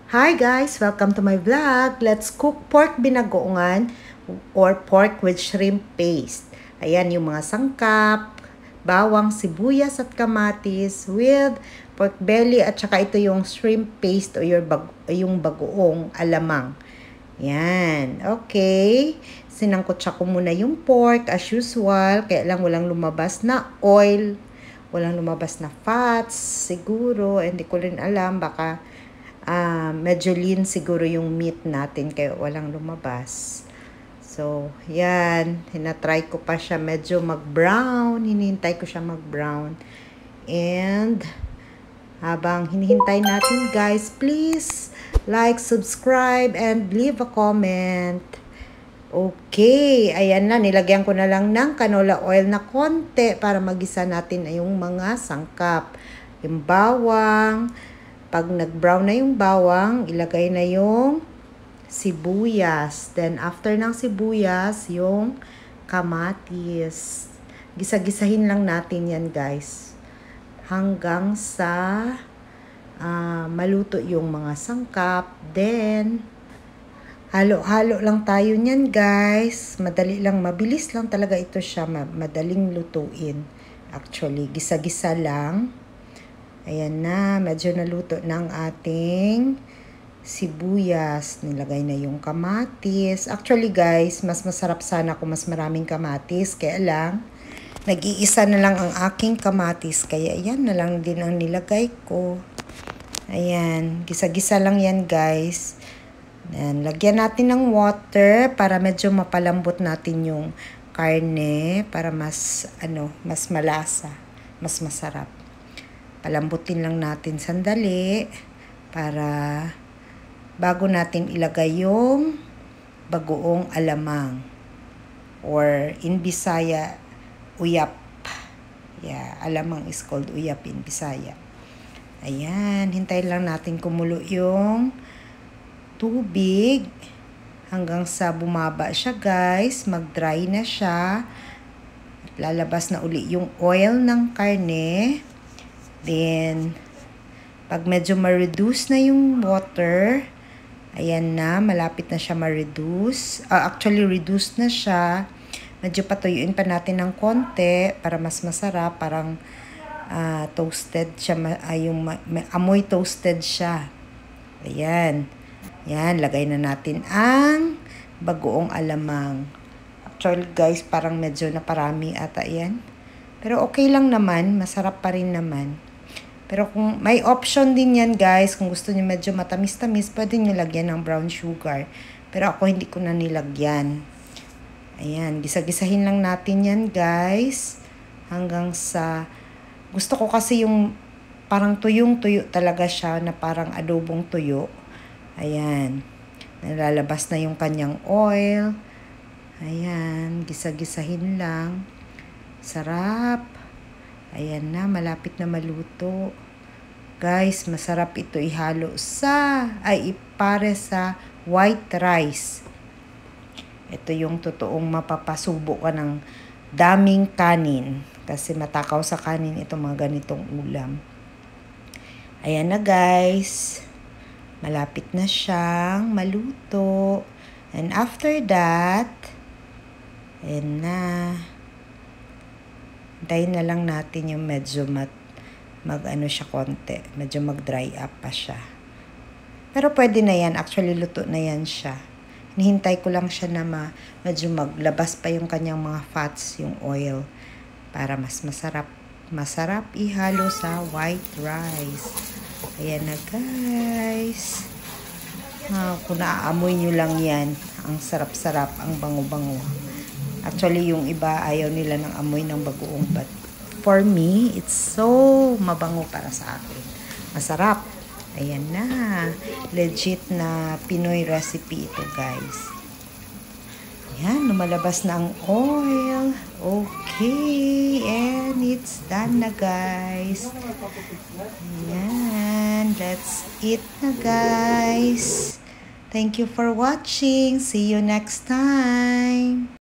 Hi guys! Welcome to my vlog. Let's cook pork binagoongan or pork with shrimp paste. Ayan yung mga sangkap, bawang, sibuyas at kamatis with pork belly at saka ito yung shrimp paste o yung bagoong alamang. Yan. Okay. Sinangkotsa ko muna yung pork as usual. Kaya lang walang lumabas na oil. Walang lumabas na fats. Siguro. Hindi ko rin alam. Baka medyo lean siguro yung meat natin kaya walang lumabas. So, yan. Hinatry ko pa siya medyo mag-brown. Hinihintay ko siya mag-brown. And, habang hinihintay natin guys, please like, subscribe, and leave a comment. Okay. Ayan na. Nilagyan ko na lang ng canola oil na konti para magisa natin yung mga sangkap. Yung bawang. Pag nag-brown na yung bawang, ilagay na yung sibuyas. Then, after ng sibuyas, yung kamatis. Gisa-gisahin lang natin yan, guys. Hanggang sa maluto yung mga sangkap. Then, halo-halo lang tayo niyan, guys. Madali lang, mabilis lang talaga ito siya. Madaling lutuin. Actually, gisa-gisa lang. Ayan na, medyo naluto ng ating sibuyas. Nilagay na yung kamatis. Actually guys, mas masarap sana kung mas maraming kamatis. Kaya lang, nag-iisa na lang ang aking kamatis. Kaya ayan na lang din ang nilagay ko. Ayan, gisa-gisa lang yan guys. Ayan, lagyan natin ng water para medyo mapalambot natin yung karne. Para mas, mas malasa, mas masarap. Palambutin lang natin sandali para bago natin ilagay yung bagoong alamang or in Bisaya, uyap. Yeah, alamang is called uyap in Bisaya. Ayan, hintayin lang natin kumulo yung tubig hanggang sa bumaba siya guys. Mag-dry na siya. At lalabas na uli yung oil ng karne. Then, pag medyo ma-reduce na yung water, ayan na, malapit na siya ma-reduce. Actually, reduce na siya. Medyo patuyuin pa natin ng konti para mas masarap. Parang toasted siya, amoy toasted siya. Ayan. Yan, lagay na natin ang bagoong alamang. Actually, guys, parang medyo naparami ata yan. Pero okay lang naman, masarap pa rin naman. Pero kung may option din yan guys, kung gusto niyo medyo matamis-tamis, pwede niyo lagyan ng brown sugar. Pero ako hindi ko na nilagyan. Ayan, gisa-gisahin lang natin yan guys. Hanggang sa, gusto ko kasi yung parang tuyong-tuyo talaga siya, na parang adobong tuyo. Ayan, nalalabas na yung kanyang oil. Ayan, gisa-gisahin lang. Sarap. Ayan na, malapit na maluto. Guys, masarap ito ihalo ipare sa white rice. Ito yung totoong mapapasubo ka ng daming kanin. Kasi matakaw sa kanin itong mga ganitong ulam. Ayan na guys. Malapit na siyang maluto. And after that, ayan na. Hintayin na lang natin yung medyo siya konti. Medyo mag-dry up pa siya. Pero pwede na yan. Actually, luto na yan siya. Hinihintay ko lang siya na medyo maglabas pa yung kanyang mga fats, yung oil. Para mas masarap. Masarap ihalo sa white rice. Ayan na guys. Kung naaamoy nyo lang yan. Ang sarap-sarap. Ang bango-bango. Actually, yung iba ayaw nila ng amoy ng bagoong, but for me, it's so mabango para sa akin. Masarap. Ayan na. Legit na Pinoy recipe ito, guys. Ayan, lumalabas na ang oil. Okay. And it's done na, guys. Ayan. Let's eat na, guys. Thank you for watching. See you next time.